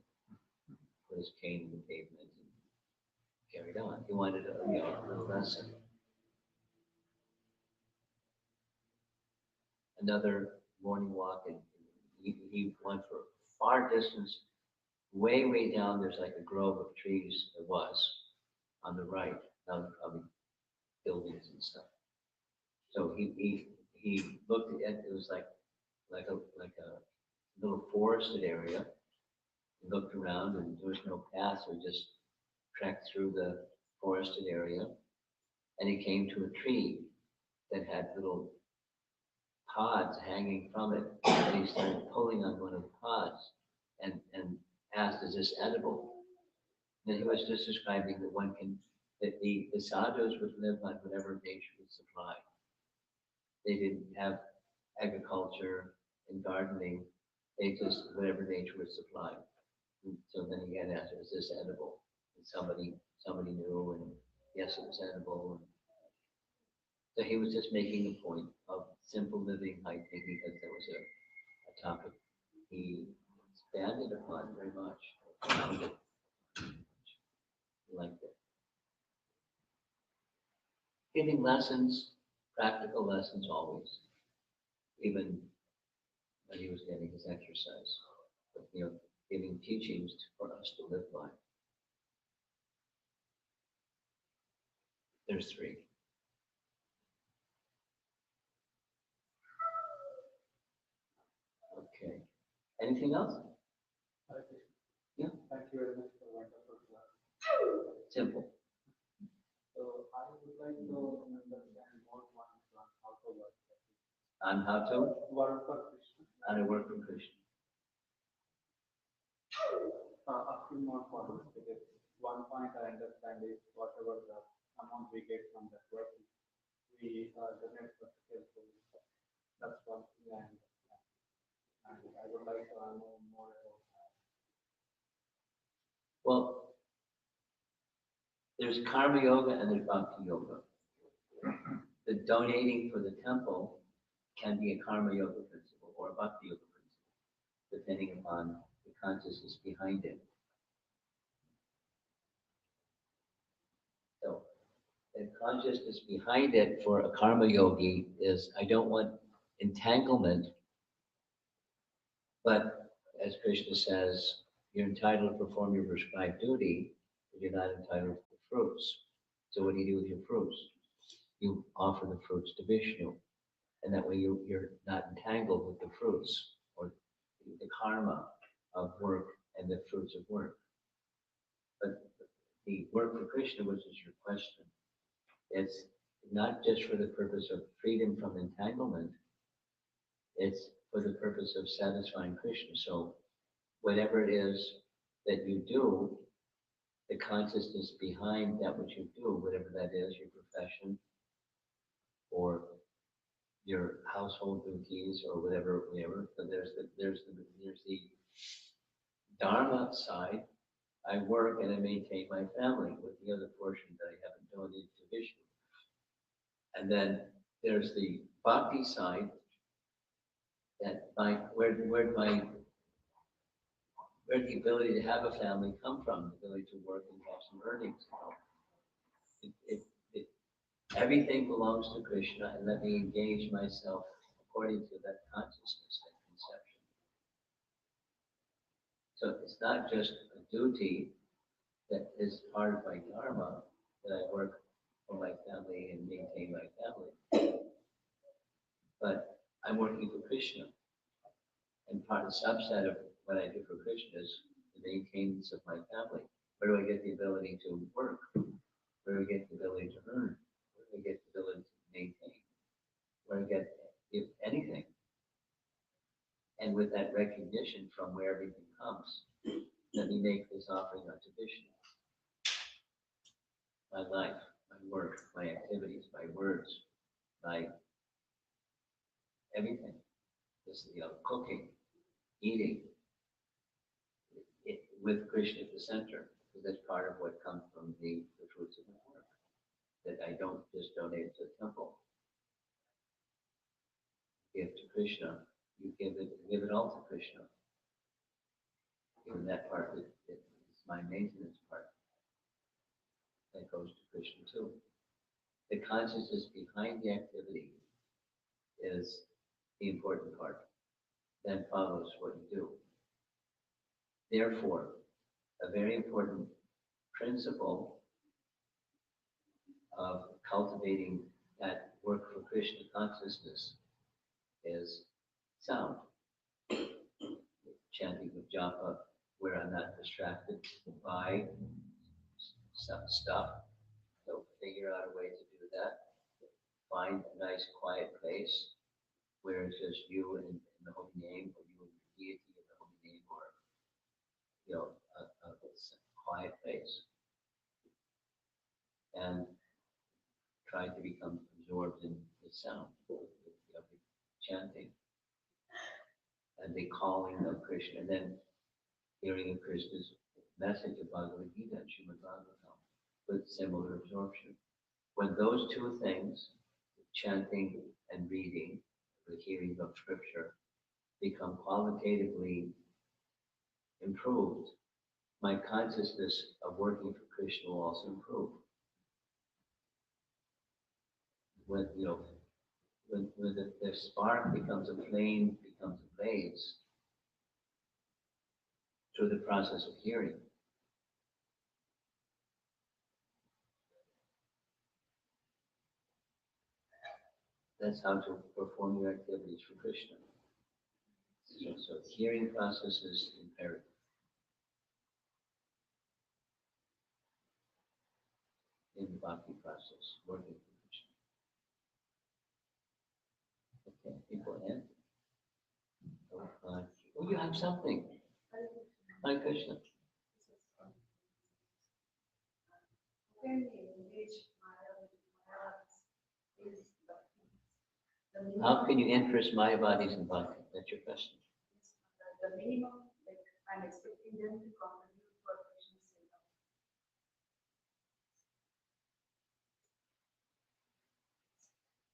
put his cane in the pavement and carried on. He wanted a little lesson. Another morning walk, and he went for a far distance, way down. There's like a grove of trees. There was on the right. Now probably buildings and stuff. So he looked at it. It was like a little forested area. He looked around and there was no path, so he just trekked through the forested area, and he came to a tree that had little pods hanging from it, and he started pulling on one of the pods and asked, "Is this edible?" And he was just describing that the sadhus would live on whatever nature would supply. They didn't have agriculture and gardening; they just whatever nature would supply. And so then he had asked, "Is this edible?" And somebody knew, and yes, it was edible. And so he was just making a point of simple living, high thinking, because that was a topic he expanded upon very much. He liked it. Giving lessons, practical lessons always, even when he was getting his exercise. But, giving teachings for us to live by. There's three. Okay. Anything else? Yeah. Thank you very much for the wonderful class. Simple. So I would like to understand more points on how to work. On how to? Work for Krishna. How to work for Krishna. A few more points, because one point I understand is whatever the amount we get from that work, we donate for skillful. That's one thing I understand. And I would like to know more about that. Well, there's karma yoga and there's bhakti yoga. The donating for the temple can be a karma yoga principle or a bhakti yoga principle, depending upon the consciousness behind it. So the consciousness behind it for a karma yogi is, I don't want entanglement, but as Krishna says, you're entitled to perform your prescribed duty, but you're not entitled to the fruits. So what do you do with your fruits? You offer the fruits to Vishnu, and that way you're not entangled with the fruits or the karma of work and the fruits of work. But the work for Krishna, which is your question, it's not just for the purpose of freedom from entanglement, it's for the purpose of satisfying Krishna. So whatever it is that you do, the consciousness behind that which you do, whatever that is, your profession or your household duties or whatever. So there's the dharma side. I work and I maintain my family with the other portion that I haven't donated to Vishnu. And then there's the bhakti side, that where Where did the ability to have a family come from? The ability to work and have some earnings. It, everything belongs to Krishna, and let me engage myself according to that consciousness, that conception. So it's not just a duty that is part of my dharma, that I work for my family and maintain my family, but I'm working for Krishna. And part of the subset of what I do for Krishna is the maintenance of my family. Where do I get the ability to work? Where do I get the ability to earn? Where do I get the ability to maintain? Where do I get, if anything? And with that recognition from where everything comes, let me make this offering unto Krishna. My life, my work, my activities, my words, my everything. This, cooking, eating, with Krishna at the center, because that's part of what comes from the fruits of the work. That I don't just donate to the temple. Give to Krishna, you give it all to Krishna. Even that part is my maintenance part. That goes to Krishna too. The consciousness behind the activity is the important part. Then follows what you do. Therefore, a very important principle of cultivating that work for Krishna consciousness is sound. Chanting of japa, where I'm not distracted by some stuff. So figure out a way to do that. Find a nice quiet place where it's just you and the holy name, or you and the deity and the holy name, or a quiet place. And try to become absorbed in the sound, the chanting, and the calling of Krishna, and then hearing of Krishna's message of Bhagavad Gita and Srimad Bhagavatam with similar absorption. When those two things, chanting and reading, the hearing of scripture, become qualitatively improved, my consciousness of working for Krishna will also improve. When the spark becomes a flame, becomes a blaze through the process of hearing. That's how to perform your activities for Krishna. So the hearing process is imperative. In the bhakti process, working for Krishna. Okay, people in. Oh, you have something. Hi, Krishna. How can you interest Mayavadis in bhakti? That's your question. The minimum, like I'm expecting them to contribute for Krishna's sake.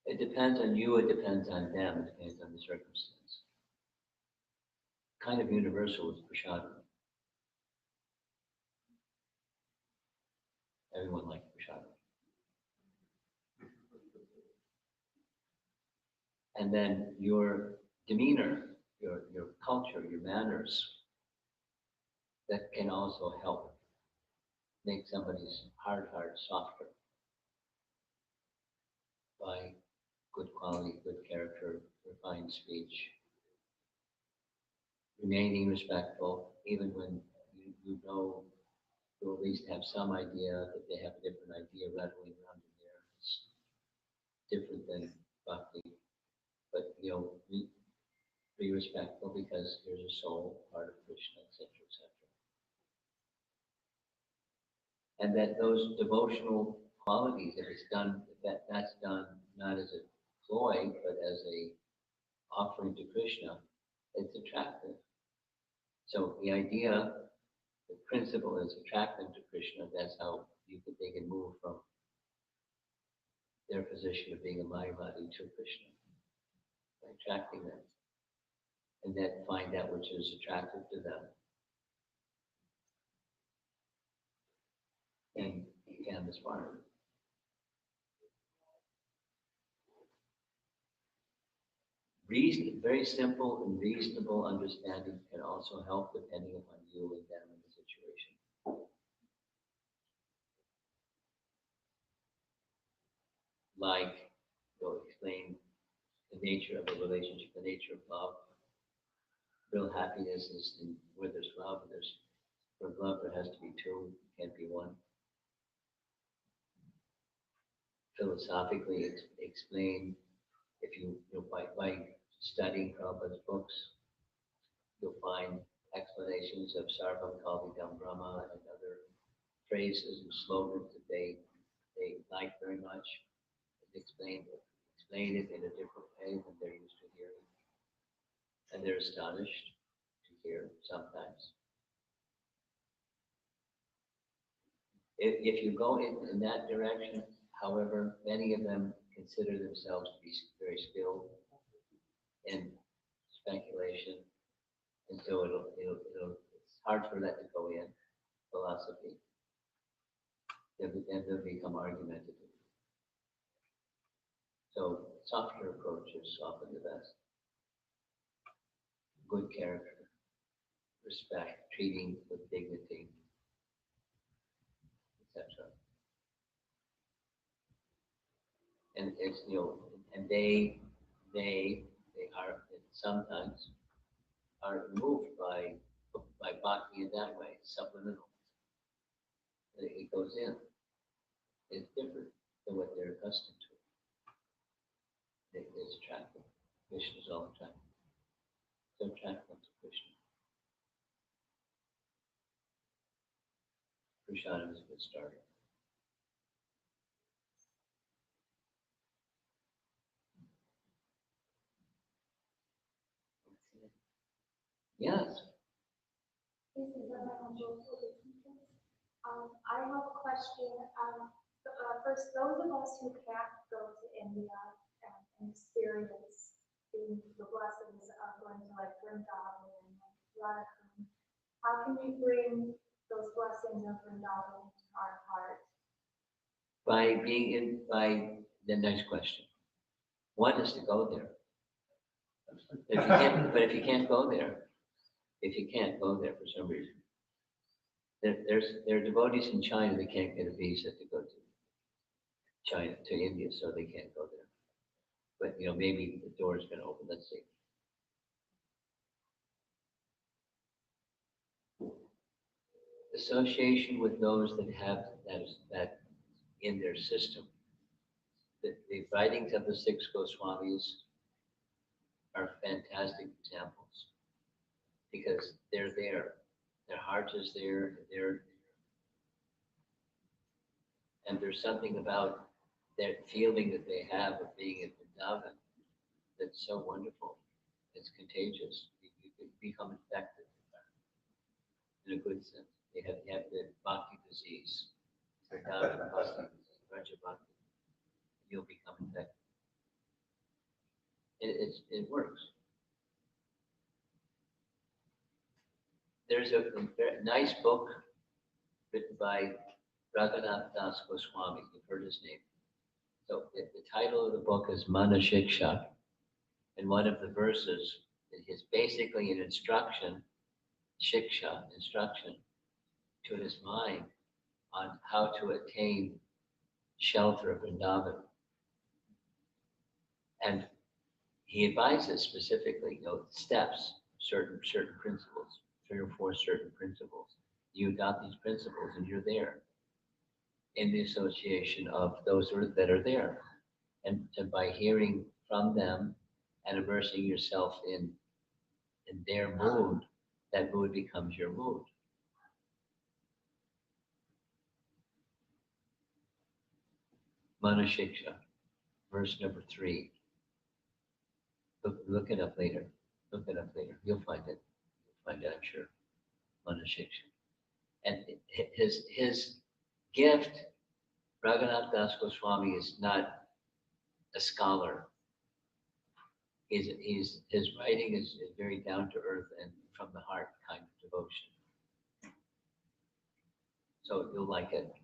It depends on you, it depends on them, it depends on the circumstance. Kind of universal is prashadam. Everyone likes prashadam. And then your demeanor, your culture, your manners, that can also help make somebody's heart softer by good quality, good character, refined speech, remaining respectful, even when you know you at least have some idea that they have a different idea rattling around in there. It's different than bhakti, but be respectful because there's a soul, part of Krishna, etc., etc. And that those devotional qualities, if it's done, that's done not as a ploy, but as a offering to Krishna, it's attractive. So the idea, the principle is attract them to Krishna. That's how they can move from their position of being a Mayavadi to Krishna, by attracting them. And then find out which is attractive to them this far. Very simple and reasonable understanding can also help depending upon you and them in the situation. Like, you'll explain the nature of a relationship, the nature of love. Real happiness is where there's love, for love there has to be two, can't be one. Philosophically explain, if by studying Prabhupada's books, you'll find explanations of Sarvam Kalvidam Brahma and other phrases and slogans that they like very much. And explain it in a different way than they're used to hearing. And they're astonished to hear sometimes. If you go in that direction, however, many of them consider themselves to be very skilled in speculation, and so it's hard for that to go in philosophy. Then they'll become argumentative. So softer approach is often the best. Good character, respect, treating with dignity, etc. And it's and they are sometimes are moved by bhakti in that way, subliminal. It goes in. It's different than what they're accustomed to. It's attractive. Krishna is all attractive. So attract them to Krishna. Prashadam is a good start. Yes. This is I have a question. First, those of us who can't go to India and experience the blessings of going to like Vrindavan and Radhakrishna, how can we bring those blessings of Vrindavan into our heart? By the next question. One is to go there. If you can't go there for some reason, there are devotees in China that can't get a visa to go to China, to India, so they can't go there. But maybe the door is going to open. Let's see. Association with those that have that in their system. The writings of the six Goswamis are fantastic examples because they're there. Their heart is there. And there's something about that feeling that they have of being in Vrindavan that's so wonderful. It's contagious. You can become infected in a good sense. They have the bhakti disease. Vrindavan bhakti disease, Raja bhakti. You'll become infected. It works. There's a nice book written by Raghunath Das Goswami. You've heard his name. So the title of the book is Mana Shiksha, and one of the verses is basically an instruction to his mind on how to attain shelter of Vrindavan. And he advises specifically, steps, certain principles, 3 or 4 certain principles. You adopt these principles and you're there in the association of those that are there. And by hearing from them and immersing yourself in their mood, that mood becomes your mood. Mana Shiksha, verse number 3. Look it up later. You'll find it. I'm sure. Mana Shiksha. And his gift, Raghunath Das Goswami is not a scholar. His writing is very down to earth and from the heart kind of devotion. So you'll like it.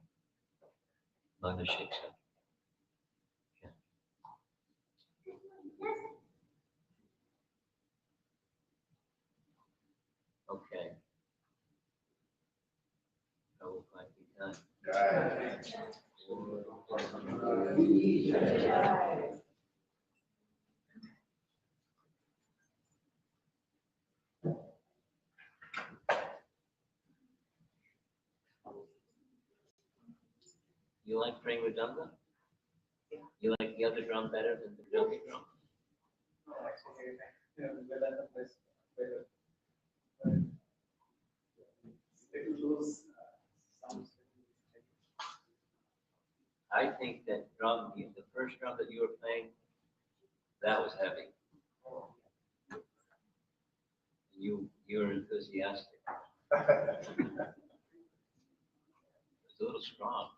Manashiksha. Okay. Prabhupada ki jai. You like praying with Dhamma? You like the other drum better than the Yogi drum? I think that drum, the first drum that you were playing, that was heavy. You were enthusiastic. It was a little strong.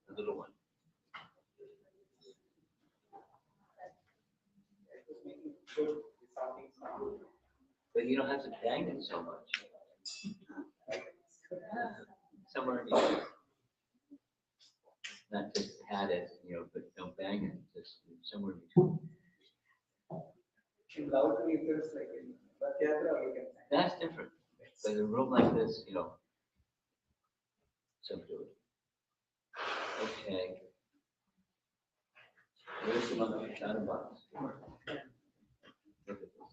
The little one. But you don't have to bang it so much. Somewhere in between. Not just pat it, but don't bang it, just somewhere in between. That's different. But in a room like this, subdue it. Okay. Where's the Manashiksha box? Look at this.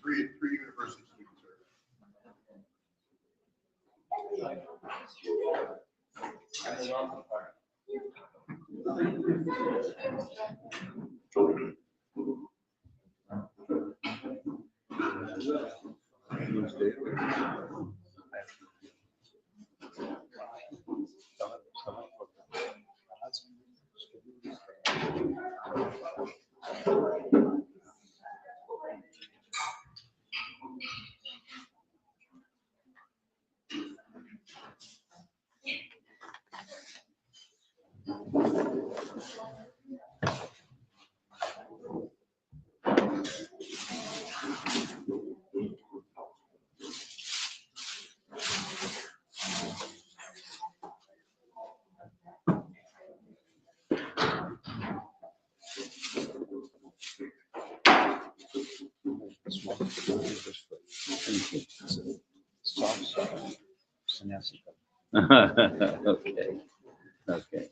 Three university students are. Okay. Okay.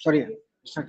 Sorry, start.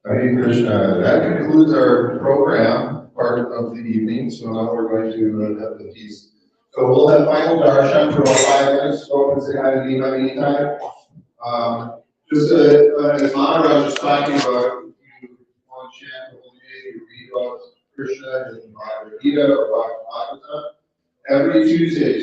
Hare Krishna. That concludes our program part of the evening. So now we're going to have the piece. So we'll have final darshan for about 5 minutes. Go up and say hi to Nima anytime. Just as Maharaj was talking about, you want to chant the whole day, you read about Krishna in Bhagavad Gita or Bhagavad Gita. Every Tuesday,